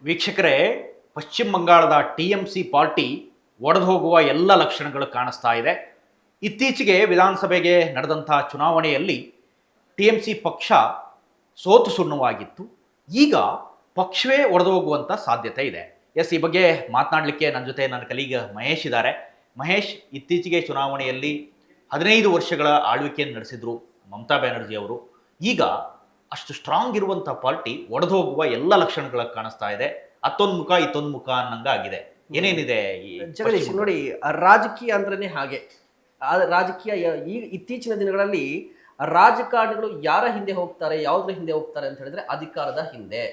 ವೀಕ್ಷಕರೇ, ಪಶ್ಚಿಮ ಬಂಗಾಳದ ಟಿ.ಎಂ.ಸಿ ಪಾರ್ಟಿ ಒಡೆದು ಹೋಗುವ ಎಲ್ಲ ಲಕ್ಷಣಗಳು ಕಾಣಿಸ್ತಾ ಇದೆ. ಇತ್ತೀಚೆಗೆ ವಿಧಾನಸಭೆಗೆ ನಡೆದಂಥ ಚುನಾವಣೆಯಲ್ಲಿ ಟಿ.ಎಂ.ಸಿ ಪಕ್ಷ ಸೋತು ಸುಣ್ಣವಾಗಿತ್ತು. ಈಗ ಪಕ್ಷವೇ ಒಡೆದು ಹೋಗುವಂಥ ಸಾಧ್ಯತೆ ಇದೆ. ಈ ಬಗ್ಗೆ ಮಾತನಾಡಲಿಕ್ಕೆ ನನ್ನ ಜೊತೆ ನನ್ನ ಕಲೀಗ ಮಹೇಶ್ ಇದ್ದಾರೆ. ಮಹೇಶ್, ಇತ್ತೀಚೆಗೆ ಚುನಾವಣೆಯಲ್ಲಿ 15 ವರ್ಷಗಳ ಆಳ್ವಿಕೆಯನ್ನು ನಡೆಸಿದ್ರು ಮಮತಾ ಬ್ಯಾನರ್ಜಿ ಅವರು. ಈಗ ಅಷ್ಟು ಸ್ಟ್ರಾಂಗ್ ಇರುವಂಥ ಪಾರ್ಟಿ ಒಡೆದು ಹೋಗುವ ಎಲ್ಲ ಲಕ್ಷಣಗಳ ಕಾಣಿಸ್ತಾ ಇದೆ. ಅತ್ತೊಂದು ಮುಖ ಇತ್ತೊಂದು ಮುಖ ಅನ್ನಂಗ ಆಗಿದೆ. ಏನೇನಿದೆ ಈ ಜಗದೀಶ್? ನೋಡಿ, ರಾಜಕೀಯ ಅಂದ್ರೇನೆ ಹಾಗೆ. ರಾಜಕೀಯ ಈ ಇತ್ತೀಚಿನ ದಿನಗಳಲ್ಲಿ ರಾಜಕಾರಣಿಗಳು ಯಾರ ಹಿಂದೆ ಹೋಗ್ತಾರೆ, ಯಾವುದ್ರ ಹಿಂದೆ ಹೋಗ್ತಾರೆ ಅಂತ ಹೇಳಿದ್ರೆ ಅಧಿಕಾರದ ಹಿಂದೆ.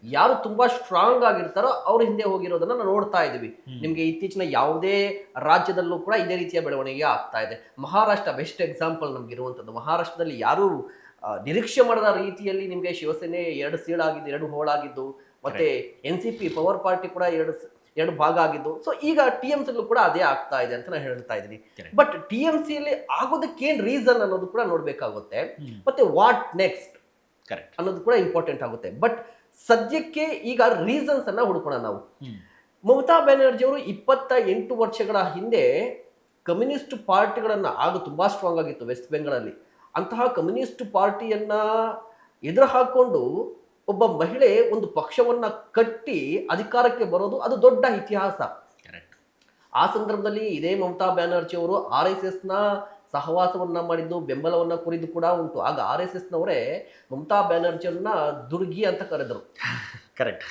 ಯಾರು ತುಂಬಾ ಸ್ಟ್ರಾಂಗ್ ಆಗಿರ್ತಾರೋ ಅವ್ರ ಹಿಂದೆ ಹೋಗಿರೋದನ್ನ ನಾವು ನೋಡ್ತಾ ಇದೀವಿ. ನಿಮ್ಗೆ ಇತ್ತೀಚಿನ ಯಾವುದೇ ರಾಜ್ಯದಲ್ಲೂ ಕೂಡ ಇದೇ ರೀತಿಯ ಬೆಳವಣಿಗೆ ಆಗ್ತಾ ಇದೆ. ಮಹಾರಾಷ್ಟ್ರ ಬೆಸ್ಟ್ ಎಕ್ಸಾಂಪಲ್ ನಮ್ಗೆ ಇರುವಂತದ್ದು. ಮಹಾರಾಷ್ಟ್ರದಲ್ಲಿ ಯಾರು ನಿರೀಕ್ಷೆ ಮಾಡದ ರೀತಿಯಲ್ಲಿ ನಿಮ್ಗೆ ಶಿವಸೇನೆ 2 ಸೀಳಾಗಿದ್ದು, 2 ಹೋಳಾಗಿದ್ದು, ಮತ್ತೆ NCP ಪವರ್ ಪಾರ್ಟಿ ಕೂಡ ಎರಡು ಭಾಗ ಆಗಿದ್ದು. ಸೊ ಈಗ TMC ಕೂಡ ಅದೇ ಆಗ್ತಾ ಇದೆ ಅಂತ ನಾನು ಹೇಳ್ತಾ ಇದ್ದೀನಿ. ಬಟ್ TMC ಯಲ್ಲಿ ಆಗೋದಕ್ಕೆ ಏನ್ ರೀಸನ್ ಅನ್ನೋದು ಕೂಡ ನೋಡ್ಬೇಕಾಗುತ್ತೆ. ಮತ್ತೆ ವಾಟ್ ನೆಕ್ಸ್ಟ್ ಅನ್ನೋದು ಕೂಡ ಇಂಪಾರ್ಟೆಂಟ್ ಆಗುತ್ತೆ. ಬಟ್ ಸದ್ಯಕ್ಕೆ ಈಗ ರೀಸನ್ಸ್ ಅನ್ನ ಹುಡ್ಕೋಣ ನಾವು. ಮಮತಾ ಬ್ಯಾನರ್ಜಿ ಅವರು 28 ವರ್ಷಗಳ ಹಿಂದೆ ಕಮ್ಯುನಿಸ್ಟ್ ಪಾರ್ಟಿಗಳನ್ನ ಆಗ ತುಂಬಾ ಸ್ಟ್ರಾಂಗ್ ಆಗಿತ್ತು ವೆಸ್ಟ್ ಬೆಂಗಾಳಲ್ಲಿ. ಅಂತಹ ಕಮ್ಯುನಿಸ್ಟ್ ಪಾರ್ಟಿಯನ್ನ ಎದುರು ಹಾಕೊಂಡು ಒಬ್ಬ ಮಹಿಳೆ ಒಂದು ಪಕ್ಷವನ್ನ ಕಟ್ಟಿ ಅಧಿಕಾರಕ್ಕೆ ಬರೋದು ಅದು ದೊಡ್ಡ ಇತಿಹಾಸ. ಆ ಸಂದರ್ಭದಲ್ಲಿ ಇದೇ ಮಮತಾ ಬ್ಯಾನರ್ಜಿ ಅವರು RSS ನ ಸಹವಾಸವನ್ನ ಮಾಡಿದ್ದು, ಬೆಂಬಲವನ್ನ ಕುರಿದು ಕೂಡ ಉಂಟು. ಆಗ RSS ನವರೇ ಮಮತಾ ಬ್ಯಾನರ್ಜಿಯನ್ನ ದುರ್ಗಿ ಅಂತ ಕರೆದರು. ಕರೆಕ್ಟ್.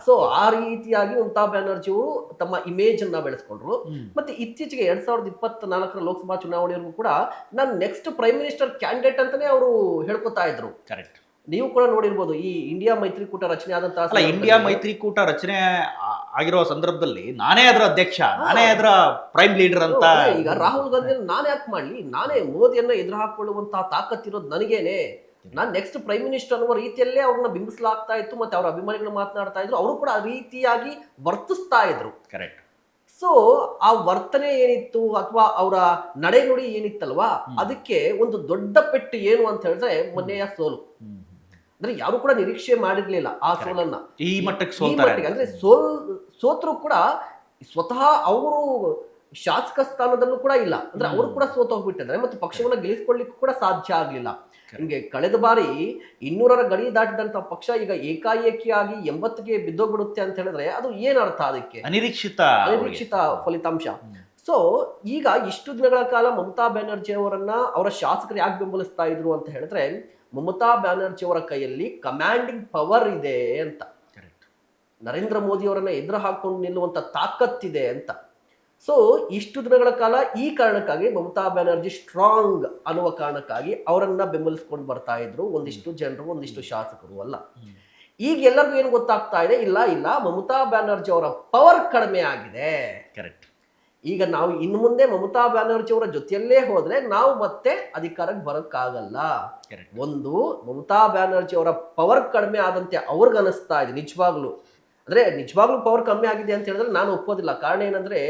ಸೊ ಆ ರೀತಿಯಾಗಿ ಮಮತಾ ಬ್ಯಾನರ್ಜಿ ಅವರು ತಮ್ಮ ಇಮೇಜ್ ಅನ್ನ ಬೆಳೆಸ್ಕೊಂಡ್ರು. ಮತ್ತೆ ಇತ್ತೀಚೆಗೆ 2024 ಲೋಕಸಭಾ ಚುನಾವಣೆವರೆಗೂ ಕೂಡ ನಾನು ನೆಕ್ಸ್ಟ್ ಪ್ರೈಮ್ ಮಿನಿಸ್ಟರ್ ಕ್ಯಾಂಡಿಡೇಟ್ ಅಂತಾನೆ ಅವರು ಹೇಳ್ಕೊತಾ ಇದ್ರು. ಕರೆಕ್ಟ್. ನೀವು ಕೂಡ ನೋಡಿರ್ಬೋದು, ಈ ಇಂಡಿಯಾ ಮೈತ್ರಿಕೂಟ ರಚನೆ ಆದಂತಹ ಇಂಡಿಯಾ ಮೈತ್ರಿಕೂಟ ರಚನೆ ಆಗಿರೋ ಸಂದರ್ಭದಲ್ಲಿ ನಾನೇ ಅದರ ಅಧ್ಯಕ್ಷ, ನಾನೇ ಅದರ ಪ್ರೈಮ್ ಲೀಡರ್ ಅಂತ. ಈಗ ರಾಹುಲ್ ಗಾಂಧಿ ನಾನೇ ಯಾಕೆ ಮಾಡ್ಲಿ, ನಾನೇ ಮೋದಿಯನ್ನ ಎದುರು ಹಾಕೊಳ್ಳುವಂತಹ ತಾಕತ್ತಿರೋದು ನನಗೇನೆ, ನಾನ್ ನೆಕ್ಸ್ಟ್ ಪ್ರೈಮ್ ಮಿನಿಸ್ಟರ್ ಅನ್ನುವ ರೀತಿಯಲ್ಲೇ ಅವ್ರನ್ನ ಬಿಂಬಿಸಲಾಗ್ತಾ ಇತ್ತು. ಮತ್ತೆ ಅವರ ಅಭಿಮಾನಿಗಳು ಮಾತನಾಡ್ತಾ ಇದ್ರು, ಅವರು ಕೂಡ ಆ ರೀತಿಯಾಗಿ ವರ್ತಿಸ್ತಾ ಇದ್ರು. ಕರೆಕ್ಟ್. ಸೊ ಆ ವರ್ತನೆ ಏನಿತ್ತು ಅಥವಾ ಅವರ ನಡೆನುಡಿ ಏನಿತ್ತಲ್ವಾ, ಅದಕ್ಕೆ ಒಂದು ದೊಡ್ಡ ಪೆಟ್ಟು ಏನು ಅಂತ ಹೇಳಿದ್ರೆ ಮೊನ್ನೆಯ ಸೋಲು. ಅಂದ್ರೆ ಯಾರು ಕೂಡ ನಿರೀಕ್ಷೆ ಮಾಡಿರ್ಲಿಲ್ಲ ಆ ಸೋಲನ್ನ. ಈ ಮಟ್ಟಕ್ಕೆ ಅಂದ್ರೆ ಸೋತರು ಕೂಡ ಸ್ವತಃ ಅವರು ಶಾಸಕ ಸ್ಥಾನದಲ್ಲೂ ಕೂಡ ಇಲ್ಲ. ಅಂದ್ರೆ ಅವರು ಕೂಡ ಸೋತು ಹೋಗ್ಬಿಟ್ಟಿದ್ದಾರೆ. ಮತ್ತು ಪಕ್ಷವನ್ನ ಗೆಲ್ಲಿಸ್ಕೊಳ್ಳಿಕ್ಕೂ ಕೂಡ ಸಾಧ್ಯ ಆಗ್ಲಿಲ್ಲ. ನಿಮ್ಗೆ ಕಳೆದ ಬಾರಿ 200ರ ಗಡಿ ದಾಟಿದಂತ ಪಕ್ಷ ಈಗ ಏಕಾಏಕಿಯಾಗಿ 80ಗೆ ಬಿದ್ದೋಗ್ಬಿಡುತ್ತೆ ಅಂತ ಹೇಳಿದ್ರೆ ಅದು ಏನ್ ಅರ್ಥ? ಅದಕ್ಕೆ ಅನಿರೀಕ್ಷಿತ ಫಲಿತಾಂಶ. ಸೊ ಈಗ ಇಷ್ಟು ದಿನಗಳ ಕಾಲ ಮಮತಾ ಬ್ಯಾನರ್ಜಿ ಅವರನ್ನ ಅವರ ಶಾಸಕರು ಯಾಕೆ ಬೆಂಬಲಿಸ್ತಾ ಇದ್ರು ಅಂತ ಹೇಳಿದ್ರೆ, ಮಮತಾ ಬ್ಯಾನರ್ಜಿ ಅವರ ಕೈಯಲ್ಲಿ ಕಮಾಂಡಿಂಗ್ ಪವರ್ ಇದೆ ಅಂತ, ನರೇಂದ್ರ ಮೋದಿ ಅವರನ್ನ ಎದುರು ಹಾಕೊಂಡು ನಿಲ್ಲುವಂತ ತಾಕತ್ತಿದೆ ಅಂತ. ಸೊ ಇಷ್ಟು ದಿನಗಳ ಕಾಲ ಈ ಕಾರಣಕ್ಕಾಗಿ ಮಮತಾ ಬ್ಯಾನರ್ಜಿ ಸ್ಟ್ರಾಂಗ್ ಅನ್ನುವ ಕಾರಣಕ್ಕಾಗಿ ಅವರನ್ನ ಬೆಂಬಲಿಸ್ಕೊಂಡು ಬರ್ತಾ ಇದ್ರು ಒಂದಿಷ್ಟು ಜನರು, ಒಂದಿಷ್ಟು ಶಾಸಕರು ಅಲ್ಲ. ಈಗ ಎಲ್ಲರಿಗೂ ಏನು ಗೊತ್ತಾಗ್ತಾ ಇದೆ, ಇಲ್ಲ ಮಮತಾ ಬ್ಯಾನರ್ಜಿ ಅವರ ಪವರ್ ಕಡಿಮೆ ಆಗಿದೆ. ಕರೆಕ್ಟ್. ಈಗ ನಾವು ಇನ್ನು ಮುಂದೆ ಮಮತಾ ಬ್ಯಾನರ್ಜಿ ಅವರ ಜೊತೆಯಲ್ಲೇ ಹೋದ್ರೆ ನಾವು ಮತ್ತೆ ಅಧಿಕಾರಕ್ಕೆ ಬರೋಕ್ಕಾಗಲ್ಲ. ಒಂದು, ಮಮತಾ ಬ್ಯಾನರ್ಜಿ ಅವರ ಪವರ್ ಕಡಿಮೆ ಆದಂತೆ ಅವ್ರಿಗೆ ಅನಿಸ್ತಾ ಇದೆ ನಿಜವಾಗ್ಲು. ಅಂದ್ರೆ ನಿಜವಾಗ್ಲೂ ಪವರ್ ಕಮ್ಮಿ ಆಗಿದೆ ಅಂತ ಹೇಳಿದ್ರೆ ನಾನು ಒಪ್ಪೋದಿಲ್ಲ. ಕಾರಣ ಏನಂದ್ರೆ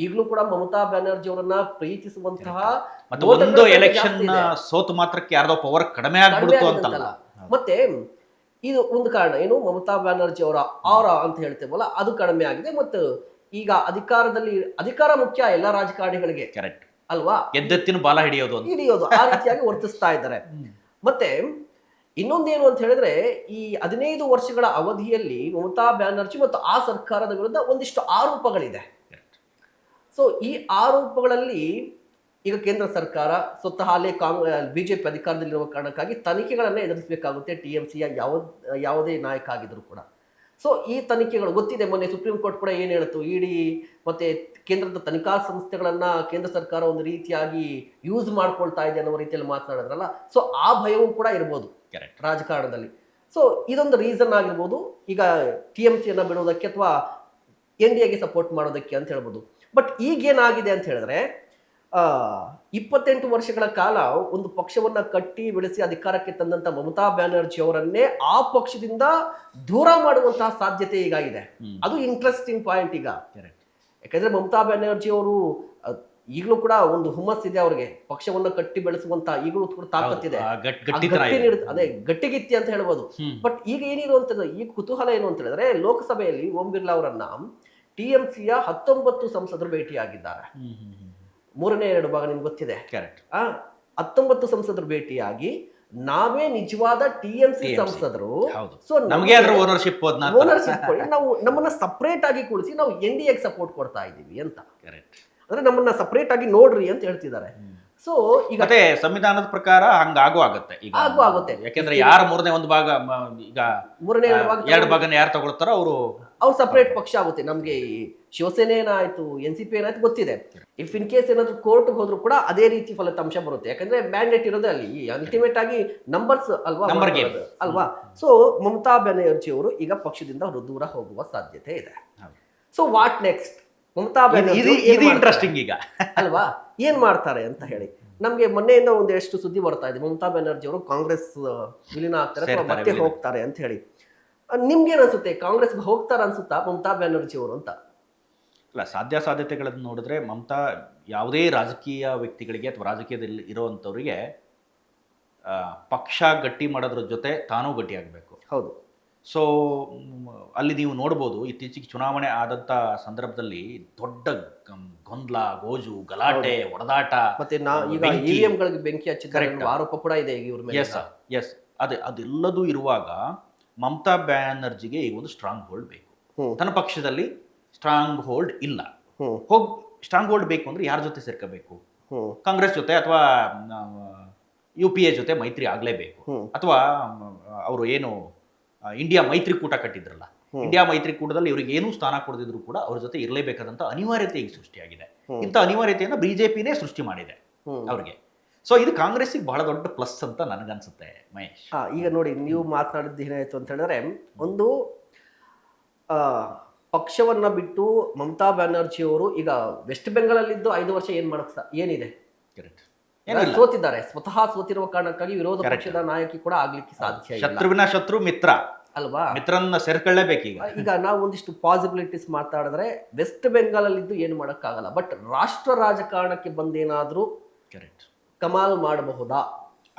ಈಗಲೂ ಕೂಡ ಮಮತಾ ಬ್ಯಾನರ್ಜಿ ಅವರನ್ನ ಪ್ರೀತಿಸುವಂತಹ ಒಂದು ಎಲೆಕ್ಷನ್ ಸೋತು ಮಾತ್ರಕ್ಕೆ ಯಾರ್ದೋ ಪವರ್ ಕಡಿಮೆ ಆಗ್ಬಿಡ್ತು ಅಂತಲ್ಲ. ಮತ್ತೆ ಇದು ಒಂದು ಕಾರಣ ಏನು, ಮಮತಾ ಬ್ಯಾನರ್ಜಿ ಅವರ ಆರ ಅಂತ ಹೇಳ್ತೇವಲ್ಲ ಅದು ಕಡಿಮೆ ಆಗಿದೆ. ಮತ್ತು ಈಗ ಅಧಿಕಾರ ಮುಖ್ಯ ಎಲ್ಲ ರಾಜಕಾರಣಿಗಳಿಗೆ. ಕರೆಕ್ಟ್ ಅಲ್ವಾ? ಎದ್ದೆತ್ತಿನ ಬಾಲ ಹಿಡಿಯೋದು ಆ ರೀತಿಯಾಗಿ ವರ್ತಿಸ್ತಾ ಇದ್ದಾರೆ. ಮತ್ತೆ ಇನ್ನೊಂದೇನು ಅಂತ ಹೇಳಿದ್ರೆ, ಈ 15 ವರ್ಷಗಳ ಅವಧಿಯಲ್ಲಿ ಮಮತಾ ಬ್ಯಾನರ್ಜಿ ಮತ್ತು ಆ ಸರ್ಕಾರದ ವಿರುದ್ಧ ಒಂದಿಷ್ಟು ಆರೋಪಗಳಿದೆ. ಸೊ ಈ ಆರೋಪಗಳಲ್ಲಿ ಈಗ ಕೇಂದ್ರ ಸರ್ಕಾರ ಸ್ವತಃ ಅಲ್ಲೇ BJP ಅಧಿಕಾರದಲ್ಲಿರುವ ಕಾರಣಕ್ಕಾಗಿ ತನಿಖೆಗಳನ್ನ ಎದುರಿಸಬೇಕಾಗುತ್ತೆ TMCಯ ಯಾವುದೇ ನಾಯಕ ಆಗಿದ್ರು ಕೂಡ. ಸೊ ಈ ತನಿಖೆಗಳು ಗೊತ್ತಿದೆ, ಮೊನ್ನೆ ಸುಪ್ರೀಂ ಕೋರ್ಟ್ ಕೂಡ ಏನ್ ಹೇಳ್ತು, ಇಡಿ ಮತ್ತೆ ಕೇಂದ್ರದ ತನಿಖಾ ಸಂಸ್ಥೆಗಳನ್ನ ಕೇಂದ್ರ ಸರ್ಕಾರ ಒಂದು ರೀತಿಯಾಗಿ ಯೂಸ್ ಮಾಡ್ಕೊಳ್ತಾ ಇದೆ ಅನ್ನೋ ರೀತಿಯಲ್ಲಿ ಮಾತನಾಡಿದ್ರಲ್ಲ. ಸೊ ಆ ಭಯವೂ ಕೂಡ ಇರ್ಬೋದು ರಾಜಕಾರಣದಲ್ಲಿ. ಸೊ ಇದೊಂದು ರೀಸನ್ ಆಗಿರ್ಬೋದು ಈಗ TMCಯನ್ನ ಬಿಡುವುದಕ್ಕೆ ಅಥವಾ NDAಗೆ ಸಪೋರ್ಟ್ ಮಾಡೋದಕ್ಕೆ ಅಂತ ಹೇಳ್ಬೋದು. ಬಟ್ ಈಗೇನಾಗಿದೆ ಅಂತ ಹೇಳಿದ್ರೆ, 28 ವರ್ಷಗಳ ಕಾಲ ಒಂದು ಪಕ್ಷವನ್ನ ಕಟ್ಟಿ ಬೆಳೆಸಿ ಅಧಿಕಾರಕ್ಕೆ ತಂದಂತ ಮಮತಾ ಬ್ಯಾನರ್ಜಿ ಅವರನ್ನೇ ಆ ಪಕ್ಷದಿಂದ ದೂರ ಮಾಡುವಂತಹ ಸಾಧ್ಯತೆ ಈಗ ಇದೆ. ಅದು ಇಂಟ್ರೆಸ್ಟಿಂಗ್ ಪಾಯಿಂಟ್ ಈಗ. ಯಾಕಂದ್ರೆ ಮಮತಾ ಬ್ಯಾನರ್ಜಿ ಅವರು ಈಗಲೂ ಕೂಡ ಒಂದು ಹುಮ್ಮಸ್ ಇದೆ ಅವ್ರಿಗೆ, ಪಕ್ಷವನ್ನ ಕಟ್ಟಿ ಬೆಳೆಸುವಂತ ಈಗಲೂ ಕೂಡ ತಾಕತ್ತಿದೆ. ಗಟ್ಟಿತನ ಇದೆ. ಅದೇ ಗಟ್ಟಿಗಿತ್ತಿ ಅಂತ ಹೇಳ್ಬೋದು. ಬಟ್ ಈಗ ಏನಿರುವಂತದ್ದು, ಈಗ ಕುತೂಹಲ ಏನು ಅಂತ ಹೇಳಿದ್ರೆ, ಲೋಕಸಭೆಯಲ್ಲಿ ಓಂ ಬಿರ್ಲಾ ಅವರನ್ನ ಟಿಎಂಸಿಯ 19 ಸಂಸದರು ಭೇಟಿಯಾಗಿದ್ದಾರೆ. 3ನೇ 2 ಭಾಗ ನಿಮ್ಗೆ ಗೊತ್ತಿದೆ. ಕರೆಕ್ಟ್. 19 ಸಂಸದರು ಭೇಟಿಯಾಗಿ ನಾವೇ ನಿಜವಾದ ಟಿಎಂಸಿ ಸಂಸದರು, ಸೊ ನಮಗೆ ಅದರ ಓನರ್ಶಿಪ್ ನಾವು ನಮ್ಮನ್ನ ಸಪರೇಟ್ ಆಗಿ ಕೂಡಿಸಿ ನಾವು NDA ಸಪೋರ್ಟ್ ಕೊಡ್ತಾ ಇದೀವಿ ಅಂತ. ಕರೆಕ್ಟ್. ಅಂದ್ರೆ ನಮ್ಮನ್ನ ಸಪರೇಟ್ ಆಗಿ ನೋಡ್ರಿ ಅಂತ ಹೇಳ್ತಿದ್ದಾರೆ. ಸೊ ಈಗ ಮತ್ತೆ ಸಂವಿಧಾನದ ಪ್ರಕಾರ ಹಂಗಾಗೂ ಆಗುತ್ತೆ ಈಗ. ಆಗುತ್ತೆ. ಯಾಕೆಂದ್ರೆ ಯಾರ 3ನೇ 1 ಭಾಗ ಈಗ 3ನೇ 2 ಭಾಗನ ಯಾರು ತಗೊಳ್ತಾರೋ ಅವ್ರು ಸಪರೇಟ್ ಪಕ್ಷ ಆಗುತ್ತೆ. ನಮ್ಗೆ ಈ ಶಿವಸೇನೆ ಏನಾಯ್ತು, NCP ಏನಾಯ್ತು ಗೊತ್ತಿದೆ. ಇಫ್ ಇನ್ ಕೇಸ್ ಏನಾದ್ರು ಕೋರ್ಟ್ ಹೋದ್ರು ಕೂಡ ಅದೇ ರೀತಿ ಫಲಿತಾಂಶ ಬರುತ್ತೆ. ಯಾಕಂದ್ರೆ ಮ್ಯಾಂಡೇಟ್ ಇರೋದೇ ಅಲ್ಲಿ, ಅಲ್ಟಿಮೇಟ್ ಆಗಿ ನಂಬರ್ಸ್ ಅಲ್ವಾ, ನಂಬರ್ ಗೇಮ್ ಅಲ್ವಾ. ಸೊ ಮಮತಾ ಬ್ಯಾನರ್ಜಿ ಅವರು ಈಗ ಪಕ್ಷದಿಂದ ದೂರ ಹೋಗುವ ಸಾಧ್ಯತೆ ಇದೆ. So what next? Mamata Banerjee ಇದು ಇಂಟ್ರೆಸ್ಟಿಂಗ್ ಈಗ ಅಲ್ವಾ, ಏನ್ ಮಾಡ್ತಾರೆ ಅಂತ ಹೇಳಿ. ನಮ್ಗೆ ಮೊನ್ನೆಯಿಂದ ಒಂದೆಷ್ಟು ಸುದ್ದಿ ಬರ್ತಾ ಇದೆ, ಮಮತಾ ಬ್ಯಾನರ್ಜಿ ಅವರು ಕಾಂಗ್ರೆಸ್ ವಿಲೀನ ಆಗ್ತಾರೆ ಅಥವಾ ಮತ್ತೆ ಹೋಗ್ತಾರೆ ಅಂತ ಹೇಳಿ. ನಿಮ್ಗೇನ್ ಅನ್ಸುತ್ತೆ, ಕಾಂಗ್ರೆಸ್ಗೆ ಹೋಗ್ತಾರ ಅನ್ಸುತ್ತಾ ಮಮತಾ ಬ್ಯಾನರ್ಜಿ ಅವರು ಅಂತ? ಅಲ್ಲ, ಸಾಧ್ಯತೆಗಳನ್ನು ನೋಡಿದ್ರೆ ಮಮತಾ ಯಾವುದೇ ರಾಜಕೀಯ ವ್ಯಕ್ತಿಗಳಿಗೆ ಅಥವಾ ರಾಜಕೀಯದಲ್ಲಿ ಇರುವಂಥವ್ರಿಗೆ ಪಕ್ಷ ಗಟ್ಟಿ ಮಾಡೋದ್ರ ಜೊತೆ ತಾನೂ ಗಟ್ಟಿ ಆಗಬೇಕು. ಹೌದು. ಸೊ ಅಲ್ಲಿ ನೀವು ನೋಡ್ಬೋದು, ಇತ್ತೀಚೆಗೆ ಚುನಾವಣೆ ಆದಂಥ ಸಂದರ್ಭದಲ್ಲಿ ದೊಡ್ಡ ಗೊಂದಲ, ಗೋಜು, ಗಲಾಟೆ, ಹೊಡೆದಾಟ, ಮತ್ತೆ ಈಗ EVMಗಳಿಗೆ ಬೆಂಕಿ ಹಚ್ಚಿದ್ದಾರೆ ಆರೋಪ ಕೂಡ ಇದೆ ಇವ್ರ ಮೇಲೆ. ಎಸ್ ಅದೆಲ್ಲದೂ ಇರುವಾಗ ಮಮತಾ ಬ್ಯಾನರ್ಜಿಗೆ ಈಗ ಒಂದು ಸ್ಟ್ರಾಂಗ್ ಹೋಲ್ಡ್ ಬೇಕು. ತನ್ನ ಪಕ್ಷದಲ್ಲಿ ಸ್ಟ್ರಾಂಗ್ ಹೋಲ್ಡ್ ಇಲ್ಲ. ಸ್ಟ್ರಾಂಗ್ ಹೋಲ್ಡ್ ಬೇಕು ಅಂದ್ರೆ ಯಾರ ಜೊತೆ ಸೇರ್ಕೋಬೇಕು? ಕಾಂಗ್ರೆಸ್ ಜೊತೆ ಅಥವಾ UPA ಜೊತೆ ಮೈತ್ರಿ ಆಗಲೇಬೇಕು. ಅಥವಾ ಅವರು ಏನು ಇಂಡಿಯಾ ಮೈತ್ರಿಕೂಟ ಕಟ್ಟಿದ್ರಲ್ಲ, ಇಂಡಿಯಾ ಮೈತ್ರಿಕೂಟದಲ್ಲಿ ಇವರಿಗೆ ಏನೂ ಸ್ಥಾನ ಕೊಡದಿದ್ರು ಕೂಡ ಅವ್ರ ಜೊತೆ ಇರಲೇಬೇಕಾದಂತ ಅನಿವಾರ್ಯತೆ ಈಗ ಸೃಷ್ಟಿಯಾಗಿದೆ. ಇಂಥ ಅನಿವಾರ್ಯತೆಯನ್ನು BJPನೇ ಸೃಷ್ಟಿ ಮಾಡಿದೆ ಅವ್ರಿಗೆ. ಸೊ ಇದು ಕಾಂಗ್ರೆಸ್ಸಿಗೆ ಬಹಳ ದೊಡ್ಡ ಪ್ಲಸ್ ಅಂತ ನನಗನ್ಸುತ್ತೆ ಮಹೇಶ್. ಈಗ ನೋಡಿ, ನೀವು ಮಾತನಾಡಿದ್ದು ಏನಾಯ್ತು ಅಂತ ಹೇಳಿದ್ರೆ, ಒಂದು ಪಕ್ಷವನ್ನ ಬಿಟ್ಟು ಮಮತಾ ಬ್ಯಾನರ್ಜಿ ಅವರು ಈಗ ವೆಸ್ಟ್ ಬೆಂಗಾಲಲ್ಲಿದ್ದು 5 ವರ್ಷ ಏನ್ ಮಾಡಕ್ ಏನಿದೆ, ಸೋತಿದ್ದಾರೆ. ಸ್ವತಃ ಸೋತಿರುವ ಕಾರಣಕ್ಕಾಗಿ ವಿರೋಧ ಪಕ್ಷದ ನಾಯಕಿ ಕೂಡ ಆಗ್ಲಿಕ್ಕೆ ಸಾಧ್ಯ ಇಲ್ಲ. ಶತ್ರುವಿನ ಶತ್ರು ಮಿತ್ರ ಅಲ್ವಾ, ಮಿತ್ರನ್ನ ಸೇರ್ಕೊಳ್ಳೇಬೇಕೀಗ. ಈಗ ನಾವು ಒಂದಿಷ್ಟು ಪಾಸಿಬಿಲಿಟೀಸ್ ಮಾತಾಡಿದ್ರೆ ವೆಸ್ಟ್ ಬೆಂಗಾಲಲ್ಲಿದ್ದು ಏನು ಮಾಡಕ್ಕಾಗಲ್ಲ. ಬಟ್ ರಾಷ್ಟ್ರ ರಾಜಕಾರಣಕ್ಕೆ ಬಂದೇನಾದ್ರೂ ಕಮಾಲ್ ಮಾಡಬಹುದಾ?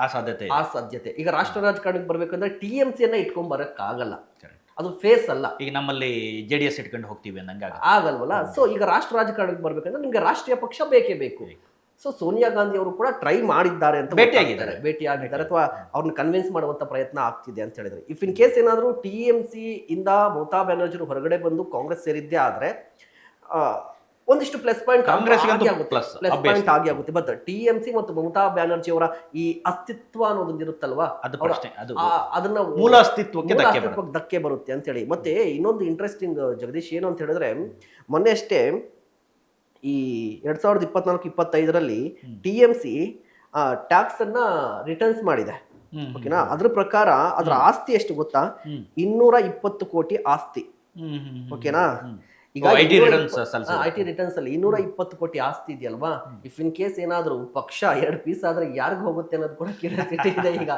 ಆ ಸಾಧ್ಯತೆ. ಈಗ ರಾಷ್ಟ್ರ ರಾಜಕಾರಣಕ್ಕೆ ಬರ್ಬೇಕಂದ್ರೆ TMCಯನ್ನ ಇಟ್ಕೊಂಡ್ ಬರಕ್ಕಾಗಲ್ಲ, ಅದು ಫೇಸ್ ಅಲ್ಲ. ಈಗ ನಮ್ಮಲ್ಲಿ JDS ಇಟ್ಕೊಂಡು ಹೋಗ್ತೀವಿ ಅನ್ನಂಗ ಆಗಲ್ವಲ್ಲ. ಸೊ ಈಗ ರಾಷ್ಟ್ರ ರಾಜಕಾರಣಕ್ಕೆ ಬರ್ಬೇಕಂದ್ರೆ ನಿಮ್ಗೆ ರಾಷ್ಟ್ರೀಯ ಪಕ್ಷ ಬೇಕೇ ಬೇಕು. ಸೊ ಸೋನಿಯಾ ಗಾಂಧಿ ಅವರು ಕೂಡ ಟ್ರೈ ಮಾಡಿದ್ದಾರೆ ಅಂತ ಭೇಟಿಯಾಗಿದ್ದಾರೆ ಅಥವಾ ಅವ್ರನ್ನ ಕನ್ವಿನ್ಸ್ ಮಾಡುವಂತ ಪ್ರಯತ್ನ ಆಗ್ತಿದೆ ಅಂತ ಹೇಳಿದ್ರೆ. ಇಫ್ ಇನ್ ಕೇಸ್ ಏನಾದರೂ TMC ಇಂದ ಮಮತಾ ಬ್ಯಾನರ್ಜಿ ಹೊರಗಡೆ ಬಂದು ಕಾಂಗ್ರೆಸ್ ಸೇರಿದ್ದೇ ಆದ್ರೆ ಒಂದಿಷ್ಟು ಪ್ಲಸ್ ಪಾಯಿಂಟ್ ಆಗಿ ಆಗುತ್ತೆ. ಬಟ್ TMC ಮತ್ತು ಮಮತಾ ಬ್ಯಾನರ್ಜಿ ಅವರ ಈ ಅಸ್ತಿತ್ವ ಅನ್ನೋದೊಂದು ಇರುತ್ತಲ್ವಾ, ಅದನ್ನ ಮೂಲ ಅಸ್ತಿತ್ವಕ್ಕೆ ಧಕ್ಕೆ ಬರುತ್ತೆ ಅಂತ ಹೇಳಿ. ಮತ್ತೆ ಇನ್ನೊಂದು ಇಂಟ್ರೆಸ್ಟಿಂಗ್ ಜಗದೀಶ್ ಏನು ಅಂತ ಹೇಳಿದ್ರೆ, ಮೊನ್ನೆ ಅಷ್ಟೇ ಈ 2024-25ರಲ್ಲಿ TMC ಟ್ಯಾಕ್ಸ್ ಅನ್ನ ರಿಟರ್ನ್ಸ್ ಮಾಡಿದೆ. ಓಕೆನಾ, ಅದ್ರ ಪ್ರಕಾರ ಅದರ ಆಸ್ತಿ ಎಷ್ಟು ಗೊತ್ತಾ? 220 ಕೋಟಿ ಆಸ್ತಿ. ಓಕೆನಾ, ಈಗ IT ರಿಟರ್ನ್ಸ್ ಅಲ್ಲಿ 220 ಕೋಟಿ ಆಸ್ತಿ ಇದೆಯಲ್ವಾ. ಇಫ್ ಇನ್ ಕೇಸ್ ಏನಾದ್ರು ಪಕ್ಷ 2 ಪೀಸ್ ಆದ್ರೆ ಯಾರಿಗ ಹೋಗುತ್ತೆ ಅನ್ನೋದು ಕೂಡ ಕ್ಯೂರಿಯಾಸಿಟಿ ಇದೆ ಈಗ.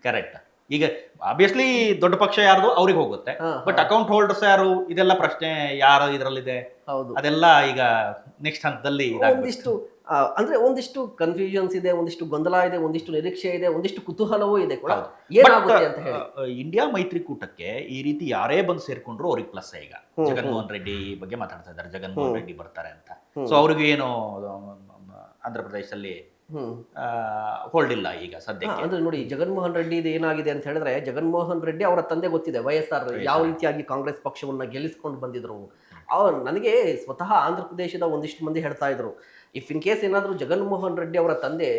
ಕರೆಕ್ಟ್. ಈಗ ಆಬ್ವಿಯಸ್ಲಿ ದೊಡ್ಡ ಪಕ್ಷ ಯಾರ್ದು ಅವ್ರಿಗೆ ಹೋಗುತ್ತೆ, ಬಟ್ ಅಕೌಂಟ್ ಹೋಲ್ಡರ್ಸ್ ಯಾರು, ಇದೆಲ್ಲ ಪ್ರಶ್ನೆ ಯಾರು ಇದರಲ್ಲಿದೆ. ಹೌದು, ಅದೆಲ್ಲ ಈಗ ನೆಕ್ಸ್ಟ್ ಹಂತದಲ್ಲಿ ಅಂದ್ರೆ ಒಂದಿಷ್ಟು ಕನ್ಫ್ಯೂಷನ್ಸ್ ಇದೆ, ಒಂದಿಷ್ಟು ಗೊಂದಲ ಇದೆ, ಒಂದಿಷ್ಟು ನಿರೀಕ್ಷೆ ಇದೆ, ಒಂದಿಷ್ಟು ಕುತೂಹಲವೂ ಇದೆ ಕೂಡ ಏನಾಗುತ್ತೆ ಅಂತ ಹೇಳಿ. ಇಂಡಿಯಾ ಮೈತ್ರಿಕೂಟಕ್ಕೆ ಈ ರೀತಿ ಯಾರೇ ಬಂದು ಸೇರ್ಕೊಂಡ್ರು ಅವ್ರಿಗೆ ಪ್ಲಸ್. ಈಗ ಜಗನ್ಮೋಹನ್ ರೆಡ್ಡಿ ಬಗ್ಗೆ ಮಾತಾಡ್ತಾ ಇದ್ದಾರೆ, ಜಗನ್ಮೋಹನ್ ರೆಡ್ಡಿ ಬರ್ತಾರೆ ಅಂತ. ಸೊ ಅವ್ರಿಗೆ ಏನು ಆಂಧ್ರ ಪ್ರದೇಶದಲ್ಲಿ ಹೋಲ್ಡ್ ಇಲ್ಲ ಈಗ ಸದ್ಯಕ್ಕೆ. ಅಂದ್ರೆ ನೋಡಿ, ಜಗನ್ಮೋಹನ್ ರೆಡ್ಡಿ ಏನಾಗಿದೆ ಅಂತ ಹೇಳಿದ್ರೆ, ಜಗನ್ಮೋಹನ್ ರೆಡ್ಡಿ ಅವರ ತಂದೆ ಗೊತ್ತಿದೆ YSR ಯಾವ ರೀತಿಯಾಗಿ ಕಾಂಗ್ರೆಸ್ ಪಕ್ಷವನ್ನ ಗೆಲ್ಲಿಸ್ಕೊಂಡು ಬಂದಿದ್ರು. ನನಗೆ ಸ್ವತಃ ಆಂಧ್ರ ಪ್ರದೇಶದ ಒಂದಿಷ್ಟು ಮಂದಿ ಹೇಳ್ತಾ ಇದ್ರು, ಇಫ್ ಇನ್ ಕೇಸ್ ಏನಾದ್ರು ಜಗನ್ಮೋಹನ್ ರೆಡ್ಡಿ ಅವರ ತಂದೆ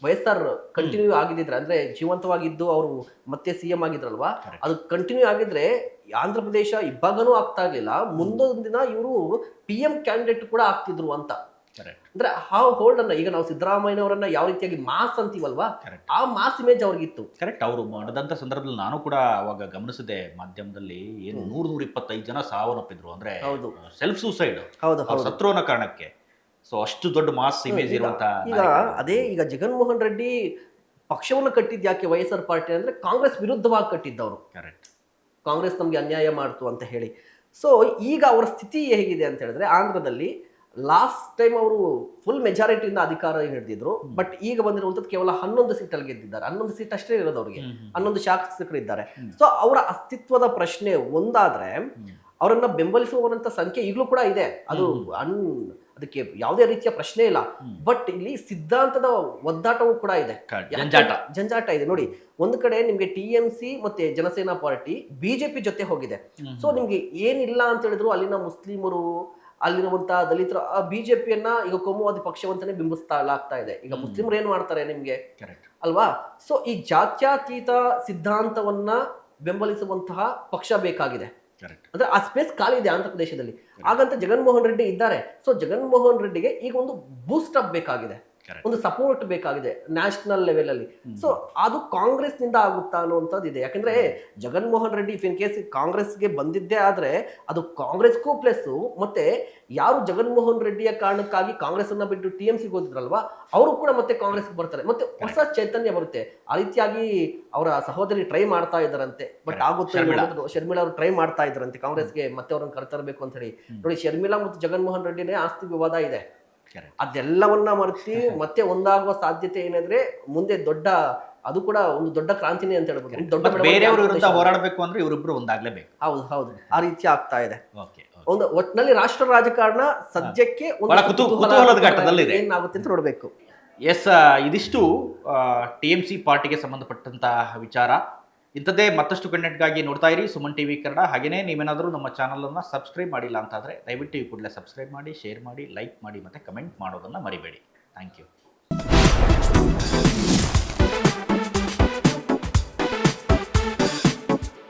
YSR ಕಂಟಿನ್ಯೂ ಆಗಿದ್ರೆ, ಅಂದ್ರೆ ಜೀವಂತವಾಗಿದ್ದು ಅವರು ಮತ್ತೆ CM ಆಗಿದ್ರಲ್ವಾ, ಅದು ಕಂಟಿನ್ಯೂ ಆಗಿದ್ರೆ ಆಂಧ್ರ ಪ್ರದೇಶ ಇಬ್ಬಾಗನೂ ಆಗ್ತಾ ಇರ್ಲಿಲ್ಲ, ಮುಂದೊಂದು ದಿನ ಇವರು PM ಕ್ಯಾಂಡಿಡೇಟ್ ಕೂಡ ಆಗ್ತಿದ್ರು ಅಂತ. ಅಂದ್ರೆ ಆ ಹೋಲ್ಡ್ ಅನ್ನ ಈಗ ನಾವು ಸಿದ್ದರಾಮಯ್ಯನವರನ್ನ ಯಾವ ರೀತಿಯಾಗಿ ಮಾಸ್ ಅಂತೀವಲ್ವಾ, ಆ ಮಾಸ್ ಇಮೇಜ್ ಅವ್ರಿಗಿತ್ತು. ಕರೆಕ್ಟ್. ಅವರು ಮಾಡಿದಂತ ಸಂದರ್ಭದಲ್ಲಿ ನಾನು ಕೂಡ ಅವಾಗ ಗಮನಿಸಿದೆ ಮಾಧ್ಯಮದಲ್ಲಿ, ಏನು 125 ಜನ ಸಾವನ್ನಪ್ಪಿದ್ರು. ಅಂದ್ರೆ ಸೆಲ್ಫ್ ಸೂಸೈಡ್, ಸತ್ರು ಅನ್ನೋ ಕಾರಣಕ್ಕೆ. ಸೊ ಅಷ್ಟು ದೊಡ್ಡ ಮಾಸ್ ಇಮೇಜ್ ಇರುವಂತ. ಈಗ ಜಗನ್ಮೋಹನ್ ರೆಡ್ಡಿ ಪಕ್ಷವನ್ನು ಕಟ್ಟಿದ್ ಯಾಕೆ YSR ಪಾರ್ಟಿ ಅಂದ್ರೆ ಕಾಂಗ್ರೆಸ್ ವಿರುದ್ಧವಾಗಿ ಕಟ್ಟಿದ್ದವರು. ಕರೆಕ್ಟ್. ಕಾಂಗ್ರೆಸ್ ನಮ್ಗೆ ಅನ್ಯಾಯ ಮಾಡ್ತು ಅಂತ ಹೇಳಿ. ಸೊ ಈಗ ಅವರ ಸ್ಥಿತಿ ಹೇಗಿದೆ ಅಂತ ಹೇಳಿದ್ರೆ, ಆಂಧ್ರದಲ್ಲಿ ಲಾಸ್ಟ್ ಟೈಮ್ ಅವರು ಫುಲ್ ಮೆಜಾರಿಟಿಯಿಂದ ಅಧಿಕಾರ ಹಿಡಿದಿದ್ರು. ಬಟ್ ಈಗ ಬಂದಿರುವಂತದ್ದು ಕೇವಲ 11 ಸೀಟಲ್ಲಿ ಗೆದ್ದಿದ್ದಾರೆ. 11 ಸೀಟ್ ಅಷ್ಟೇ ಇರೋದು ಅವರಿಗೆ, 11 ಶಾಸಕರಿದ್ದಾರೆ. ಸೊ ಅವರ ಅಸ್ತಿತ್ವದ ಪ್ರಶ್ನೆ ಒಂದಾದ್ರೆ ಅವರನ್ನ ಬೆಂಬಲಿಸುವಂತ ಸಂಖ್ಯೆ ಈಗಲೂ ಕೂಡ ಇದೆ, ಅದು ಅದಕ್ಕೆ ಯಾವುದೇ ರೀತಿಯ ಪ್ರಶ್ನೆ ಇಲ್ಲ. ಬಟ್ ಇಲ್ಲಿ ಸಿದ್ಧಾಂತದ ಒದ್ದಾಟವೂ ಕೂಡ ಇದೆ, ಜಂಜಾಟ ಇದೆ. ನೋಡಿ, ಒಂದು ಕಡೆ ನಿಮ್ಗೆ TMC ಮತ್ತೆ ಜನಸೇನಾ ಪಾರ್ಟಿ ಬಿಜೆಪಿ ಜೊತೆ ಹೋಗಿದೆ. ಸೊ ನಿಮ್ಗೆ ಏನಿಲ್ಲ ಅಂತ ಹೇಳಿದ್ರು ಅಲ್ಲಿನ ಮುಸ್ಲಿಮರು, ಅಲ್ಲಿರುವಂತಹ ದಲಿತರು ಬಿಜೆಪಿಯನ್ನ ಈಗ ಕೋಮುವಾದಿ ಪಕ್ಷವಂತಾನೆ ಬಿಂಬಿಸ್ತಾ ಇದೆ. ಈಗ ಮುಸ್ಲಿಮರು ಏನ್ ಮಾಡ್ತಾರೆ ನಿಮ್ಗೆ ಅಲ್ವಾ? ಸೊ ಈ ಜಾತ್ಯತೀತ ಸಿದ್ಧಾಂತವನ್ನ ಬೆಂಬಲಿಸುವಂತಹ ಪಕ್ಷ ಬೇಕಾಗಿದೆ. ಅಂದ್ರೆ ಆ ಸ್ಪೇಸ್ ಖಾಲಿ ಇದೆ ಆಂಧ್ರ ಪ್ರದೇಶದಲ್ಲಿ. ಹಾಗಂತ ಜಗನ್ಮೋಹನ್ ರೆಡ್ಡಿ ಇದ್ದಾರೆ. ಸೊ ಜಗನ್ಮೋಹನ್ ರೆಡ್ಡಿಗೆ ಈಗ ಒಂದು ಬೂಸ್ಟ್ ಅಪ್ ಬೇಕಾಗಿದೆ, ಒಂದು ಸಪೋರ್ಟ್ ಬೇಕಾಗಿದೆ ನ್ಯಾಷನಲ್ ಲೆವೆಲ್ ಅಲ್ಲಿ. ಸೊ ಅದು ಕಾಂಗ್ರೆಸ್ ನಿಂದ ಆಗುತ್ತಾ ಅನ್ನುವಂಥದ್ದು ಇದೆ. ಯಾಕಂದ್ರೆ ಜಗನ್ಮೋಹನ್ ರೆಡ್ಡಿ ಇನ್ ಕೇಸ್ ಕಾಂಗ್ರೆಸ್ಗೆ ಬಂದಿದ್ದೇ ಆದ್ರೆ ಅದು ಕಾಂಗ್ರೆಸ್ಗೂ ಪ್ಲಸ್, ಮತ್ತೆ ಯಾರು ಜಗನ್ಮೋಹನ್ ರೆಡ್ಡಿಯ ಕಾರಣಕ್ಕಾಗಿ ಕಾಂಗ್ರೆಸ್ ಅನ್ನ ಬಿಟ್ಟು TMC ಹೋದಿದ್ರಲ್ವಾ, ಅವರು ಕೂಡ ಮತ್ತೆ ಕಾಂಗ್ರೆಸ್ಗೆ ಬರ್ತಾರೆ, ಮತ್ತೆ ಹೊಸ ಚೈತನ್ಯ ಬರುತ್ತೆ. ಆ ರೀತಿಯಾಗಿ ಅವರ ಸಹೋದರಿ ಟ್ರೈ ಮಾಡ್ತಾ ಇದ್ದಾರಂತೆ. ಬಟ್ ಆಗುತ್ತೆ, ಶರ್ಮಿಳಾ ಅವರು ಟ್ರೈ ಮಾಡ್ತಾ ಇದ್ದಾರಂತೆ ಕಾಂಗ್ರೆಸ್ಗೆ ಮತ್ತೆ ಅವ್ರನ್ನ ಕರೆತರಬೇಕು ಅಂತ ಹೇಳಿ. ನೋಡಿ, ಶರ್ಮಿಳಾ ಮತ್ತು ಜಗನ್ಮೋಹನ್ ರೆಡ್ಡಿನೇ ಆಸ್ತಿ ವಿವಾದ ಇದೆ. ಅದೆಲ್ಲವನ್ನ ಮರೆತಿ ಮತ್ತೆ ಒಂದಾಗುವ ಸಾಧ್ಯತೆ ಏನಾದ್ರೆ ಮುಂದೆ ಅದು ಕೂಡ ಒಂದು ದೊಡ್ಡ ಕ್ರಾಂತಿನೇ ಅಂತ ಹೇಳ್ಬೋದು. ದೊಡ್ಡ ಬೇರೆಯವರು ವಿರುದ್ಧ ಹೋರಾಡಬೇಕು ಅಂದ್ರೆ ಇವರಿಬ್ರು ಒಂದಾಗ್ಲೇಬೇಕು. ಹೌದು, ಆ ರೀತಿ ಆಗ್ತಾ ಇದೆ. ಒಂದು ಒಟ್ಟಿನಲ್ಲಿ ರಾಷ್ಟ್ರ ರಾಜಕಾರಣ ಸದ್ಯಕ್ಕೆ ಕುತೂಹಲದ ಘಟ್ಟದಲ್ಲಿ ಏನಾಗುತ್ತೆ ಅಂತ ನೋಡ್ಬೇಕು. ಎಸ್, ಇದಿಷ್ಟು TMC ಪಾರ್ಟಿಗೆ ಸಂಬಂಧಪಟ್ಟಂತಹ ವಿಚಾರ. ಇಂಥದ್ದೇ ಮತ್ತಷ್ಟು ಕಂಟೆಂಟ್ಗಾಗಿ ನೋಡ್ತಾ ಇರಿ ಸುಮನ್ TV ಕನ್ನಡ. ಹಾಗೆಯೇ ನೀವೇನಾದರೂ ನಮ್ಮ ಚಾನಲನ್ನು ಸಬ್ಸ್ಕ್ರೈಬ್ ಮಾಡಿಲ್ಲ ಅಂತಾದರೆ ದಯವಿಟ್ಟು ಈ ಕೂಡಲೇ ಸಬ್ಸ್ಕ್ರೈಬ್ ಮಾಡಿ, ಶೇರ್ ಮಾಡಿ, ಲೈಕ್ ಮಾಡಿ ಮತ್ತು ಕಮೆಂಟ್ ಮಾಡೋದನ್ನು ಮರಿಬೇಡಿ. Thank you.